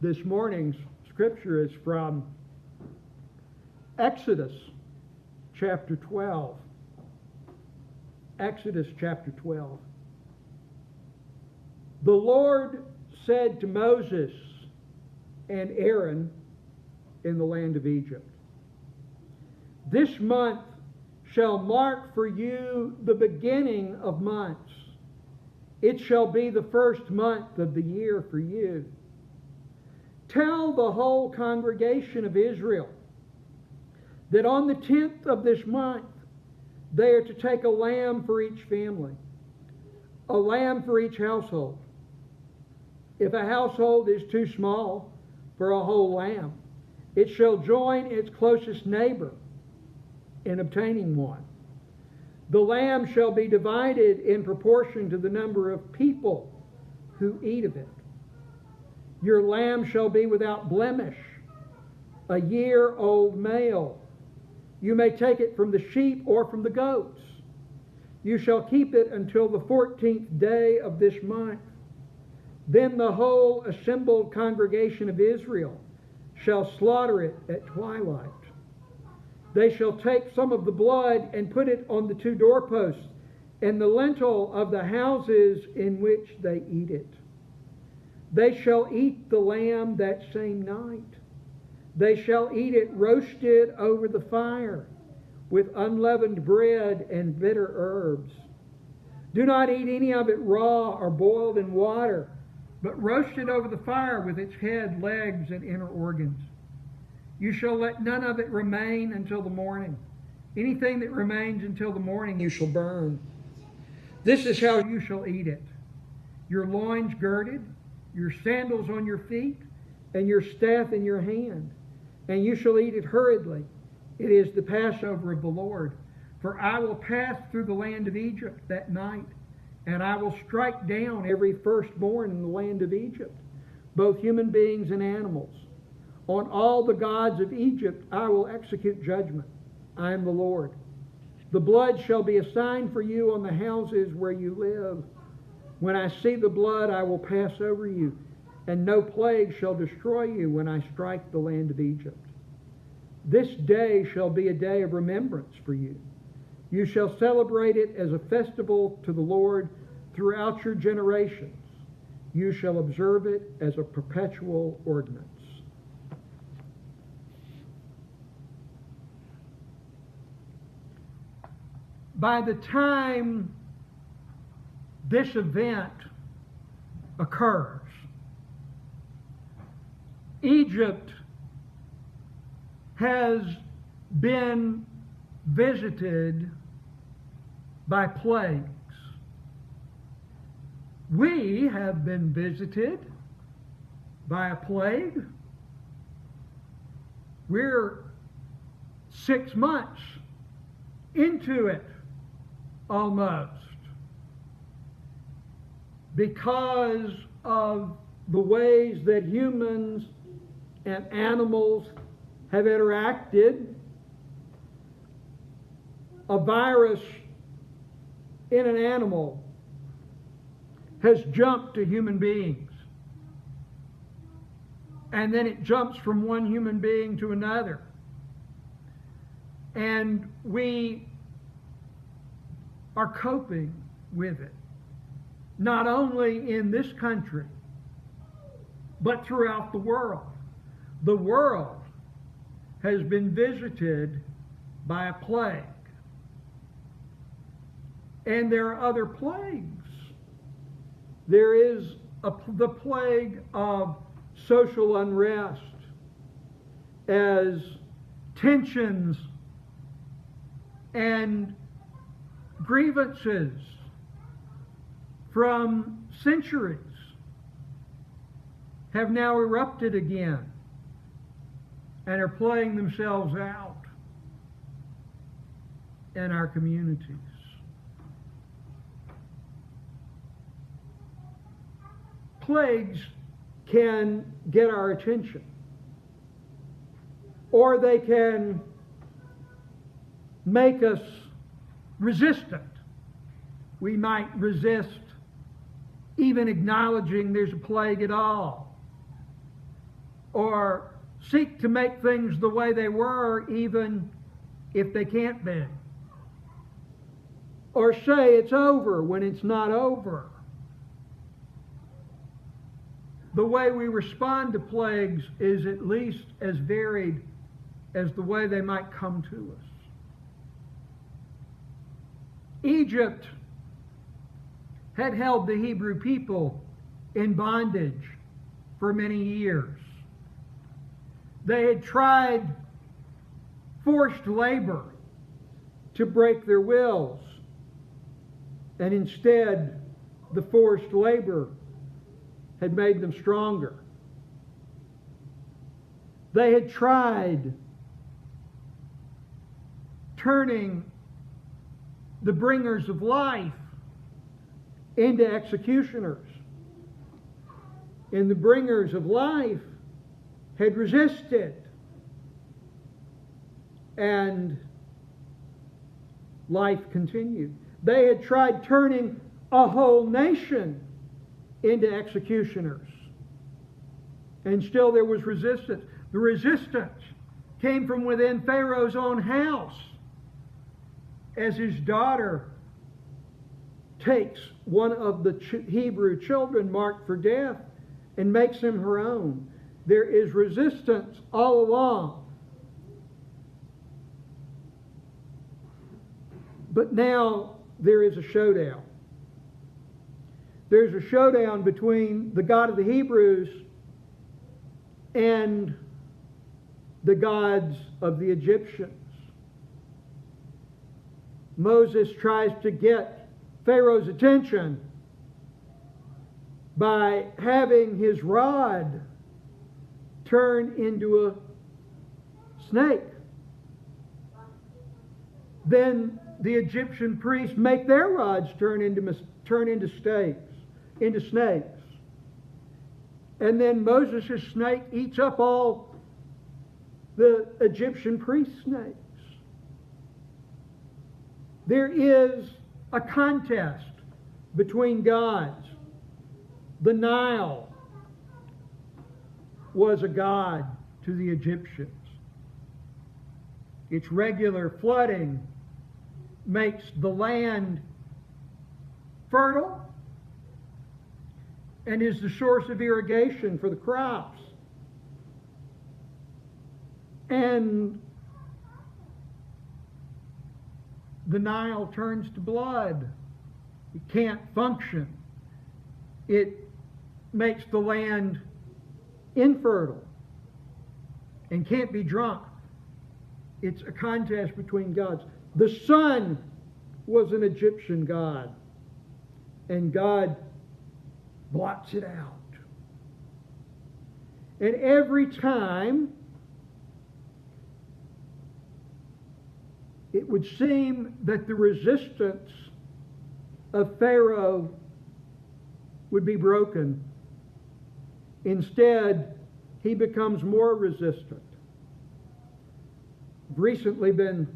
This morning's scripture is from Exodus chapter 12. Exodus chapter 12. The Lord said to Moses and Aaron in the land of Egypt, "This month shall mark for you the beginning of months. It shall be the first month of the year for you. Tell the whole congregation of Israel that on the 10th of this month they are to take a lamb for each family, a lamb for each household. If a household is too small for a whole lamb, it shall join its closest neighbor in obtaining one. The lamb shall be divided in proportion to the number of people who eat of it. Your lamb shall be without blemish, a year-old male. You may take it from the sheep or from the goats. You shall keep it until the 14th day of this month. Then the whole assembled congregation of Israel shall slaughter it at twilight. They shall take some of the blood and put it on the 2 doorposts and the lintel of the houses in which they eat it. They shall eat the lamb that same night. They shall eat it roasted over the fire with unleavened bread and bitter herbs. Do not eat any of it raw or boiled in water, but roast it over the fire with its head, legs, and inner organs. You shall let none of it remain until the morning. Anything that remains until the morning you shall burn. This is how you shall eat it: your loins girded, your sandals on your feet, and your staff in your hand. And you shall eat it hurriedly. It is the Passover of the Lord. For I will pass through the land of Egypt that night, and I will strike down every firstborn in the land of Egypt, both human beings and animals. On all the gods of Egypt I will execute judgment. I am the Lord. The blood shall be a sign for you on the houses where you live. When I see the blood, I will pass over you, and no plague shall destroy you when I strike the land of Egypt. This day shall be a day of remembrance for you. You shall celebrate it as a festival to the Lord throughout your generations. You shall observe it as a perpetual ordinance." By the time this event occurs, Egypt has been visited by plagues. We have been visited by a plague. We're 6 months into it almost, because of the ways that humans and animals have interacted. A virus in an animal has jumped to human beings, and then it jumps from one human being to another, and we are coping with it, not only in this country, but throughout the world. The world has been visited by a plague. And there are other plagues. There is the plague of social unrest, as tensions and grievances from centuries have now erupted again and are playing themselves out in our communities. Plagues can get our attention, or they can make us resistant. We might resist even acknowledging there's a plague at all. or seek to make things the way they were even if they can't be. Or say it's over when it's not over. The way we respond to plagues is at least as varied as the way they might come to us. Egypt had held the Hebrew people in bondage for many years. They had tried forced labor to break their wills, and instead the forced labor had made them stronger. They had tried turning the bringers of life into executioners, and the bringers of life had resisted, and life continued. They had tried turning a whole nation into executioners, and still there was resistance. The resistance came from within Pharaoh's own house, as his daughter takes one of the Hebrew children marked for death and makes him her own. There is resistance all along. But now there is a showdown. There's a showdown between the God of the Hebrews and the gods of the Egyptians. Moses tries to get Pharaoh's attention by having his rod turn into a snake. Then the Egyptian priests make their rods turn into snakes. And then Moses' snake eats up all the Egyptian priest snakes. There is a contest between gods. The Nile was a god to the Egyptians. Its regular flooding makes the land fertile and is the source of irrigation for the crops. And the Nile turns to blood. It can't function. It makes the land infertile and can't be drunk. It's a contest between gods. The sun was an Egyptian god, and God blots it out. And every time it would seem that the resistance of Pharaoh would be broken, instead, he becomes more resistant. I've recently been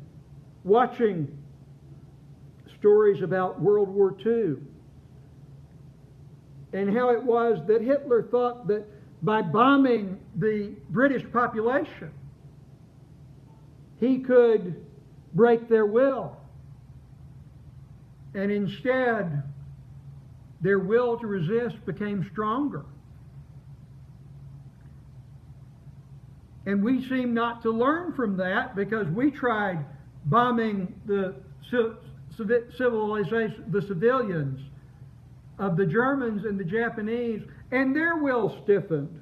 watching stories about World War II and how it was that Hitler thought that by bombing the British population, he could break their will. And instead, their will to resist became stronger. And we seem not to learn from that, because we tried bombing the civilization, the civilians of the Germans and the Japanese, and their will stiffened.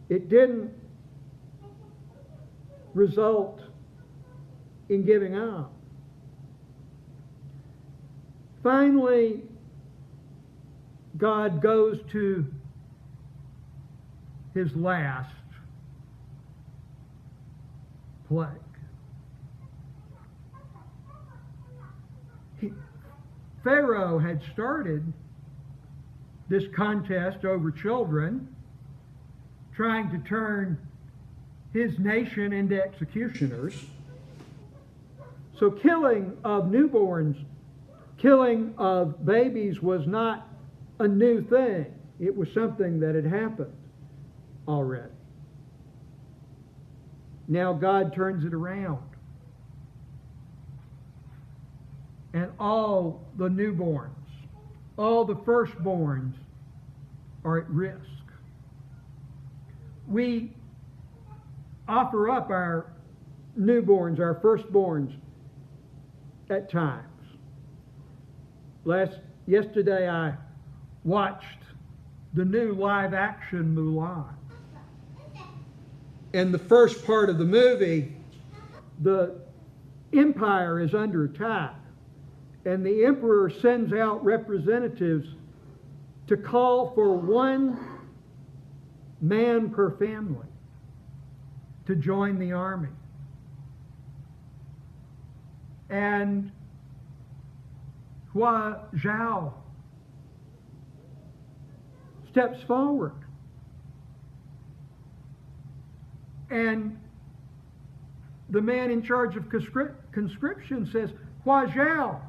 It didn't result in giving up. Finally, God goes to his last plague. Pharaoh had started this contest over children, trying to turn his nation into executioners. So killing of newborns, killing of babies was not a new thing. It was something that had happened already. Now God turns it around. And all the newborns, all the firstborns are at risk. We offer up our newborns, our firstborns, at times. Yesterday I watched the new live-action Mulan. In the first part of the movie, the empire is under attack, and the emperor sends out representatives to call for one man per family to join the army. And Hua Zhao steps forward. And the man in charge of conscription says, Hua Zhao,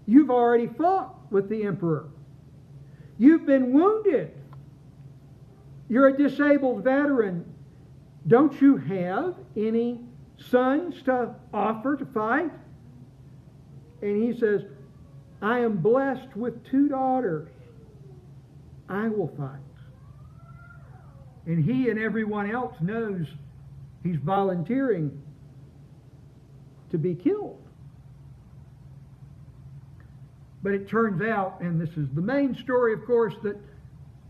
you've already fought with the emperor. You've been wounded. You're a disabled veteran. Don't you have any sons to offer to fight? And he says, I am blessed with 2 daughters. I will fight. And he and everyone else knows he's volunteering to be killed. But it turns out, and this is the main story, of course, that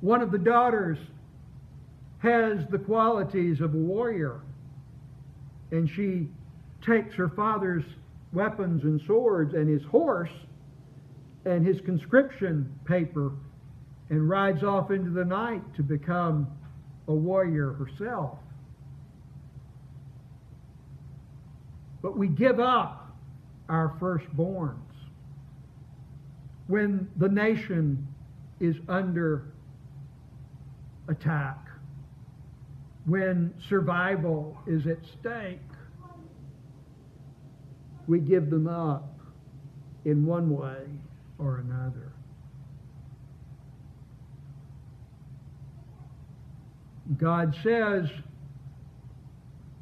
one of the daughters has the qualities of a warrior. And she takes her father's weapons and swords and his horse and his conscription paper and rides off into the night to become a warrior herself. But we give up our firstborns when the nation is under attack, when survival is at stake. We give them up in one way or another. God says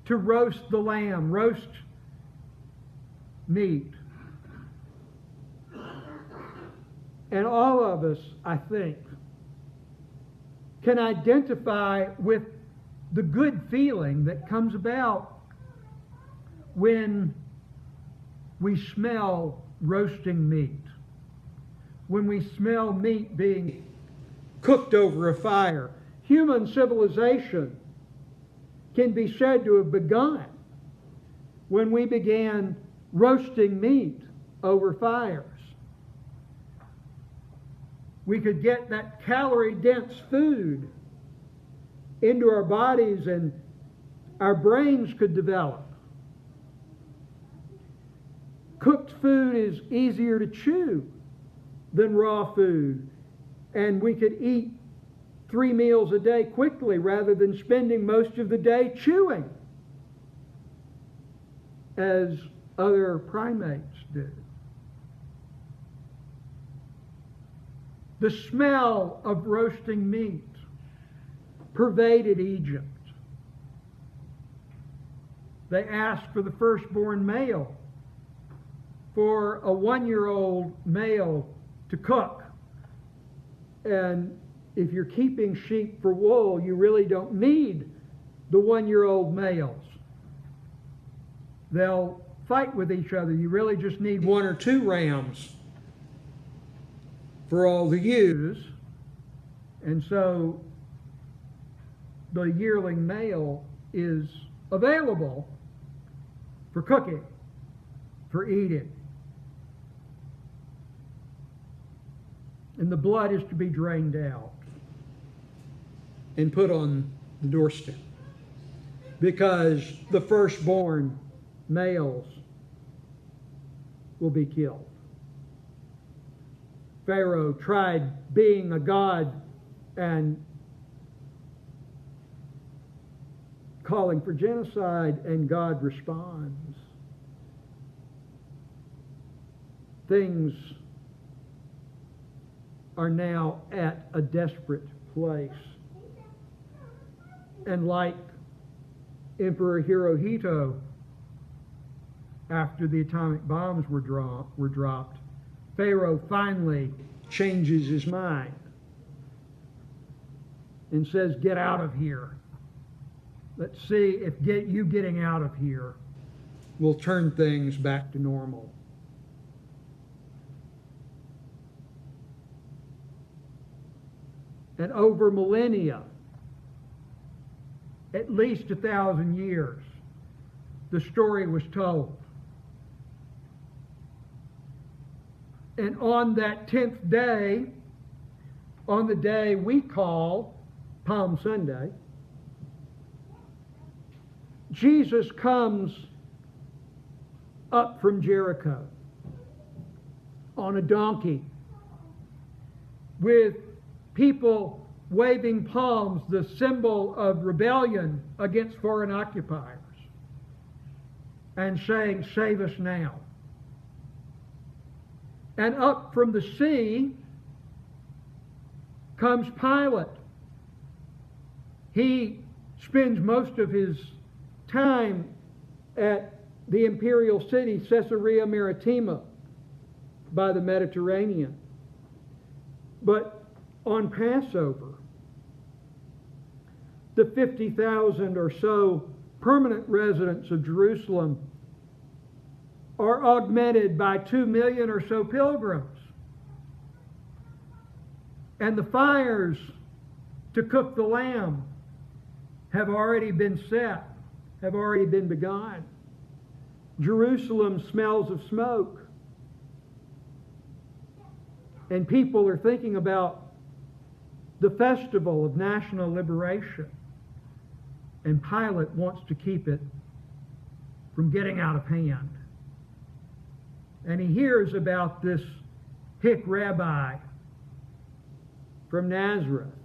to roast the lamb, roast meat. And all of us, I think, can identify with the good feeling that comes about when we smell roasting meat, when we smell meat being cooked over a fire. Human civilization can be said to have begun when we began roasting meat over fires. We could get that calorie-dense food into our bodies and our brains could develop. Cooked food is easier to chew than raw food, and we could eat 3 meals a day quickly rather than spending most of the day chewing as other primates do. The smell of roasting meat pervaded Egypt. They asked for the firstborn male, for a 1-year-old male to cook. And if you're keeping sheep for wool, you really don't need the 1-year-old males. They'll fight with each other. You really just need 1 or 2 rams for all the ewes. And so the yearling male is available for cooking, for eating. And the blood is to be drained out and put on the doorstep, because the firstborn males will be killed. Pharaoh tried being a god and calling for genocide, and God responds. Things are now at a desperate place. And like Emperor Hirohito, after the atomic bombs were dropped, Pharaoh finally changes his mind and says, "Get out of here. Let's see if you getting out of here will turn things back to normal." And over millennia, at least 1,000 years, the story was told. And on that 10th day, on the day we call Palm Sunday, Jesus comes up from Jericho on a donkey with people waving palms, the symbol of rebellion against foreign occupiers, and saying, "Save us now." And up from the sea comes Pilate. He spends most of his time at the imperial city, Caesarea Maritima, by the Mediterranean. But on Passover, the 50,000 or so permanent residents of Jerusalem are augmented by 2 million or so pilgrims. And the fires to cook the lamb have already been set, have already been begun. Jerusalem smells of smoke. And people are thinking about the festival of national liberation. And Pilate wants to keep it from getting out of hand. And he hears about this hick rabbi from Nazareth,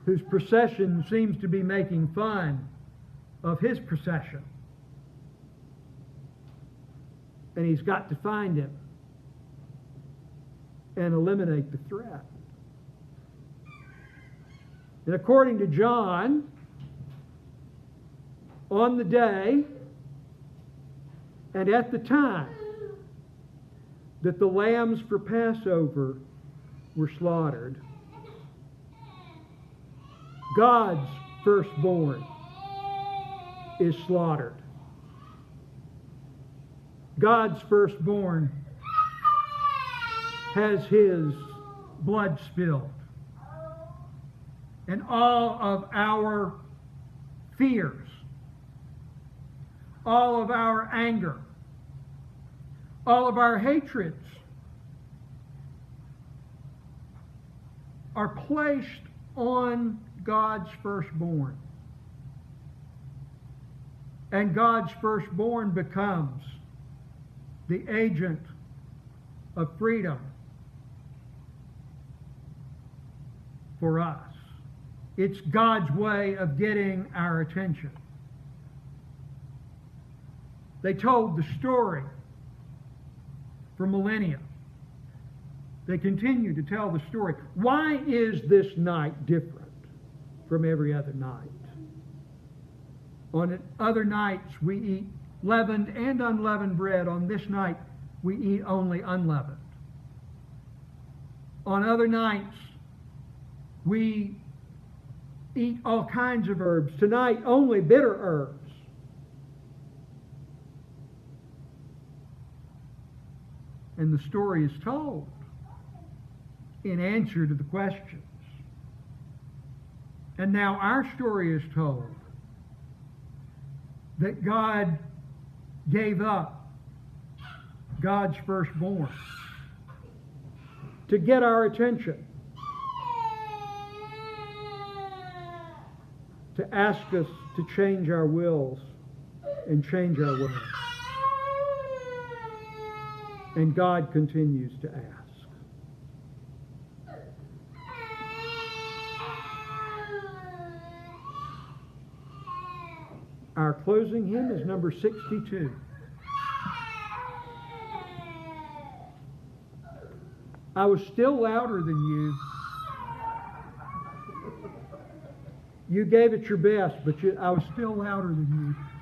whose procession seems to be making fun of his procession. And he's got to find him and eliminate the threat. And according to John, on the day and at the time that the lambs for Passover were slaughtered, God's firstborn is slaughtered. God's firstborn has his blood spilled. And all of our fears, all of our anger, all of our hatreds are placed on God's firstborn. And God's firstborn becomes the agent of freedom for us. It's God's way of getting our attention. They told the story for millennia. They continue to tell the story. Why is this night different from every other night? On other nights we eat leavened and unleavened bread. On this night we eat only unleavened. On other nights we eat all kinds of herbs. Tonight only bitter herbs. And the story is told in answer to the questions. And now our story is told that God gave up God's firstborn to get our attention, to ask us to change our wills and change our ways. And God continues to ask. Our closing hymn is number 62. I was still louder than you, You gave it your best, but I was still louder than you.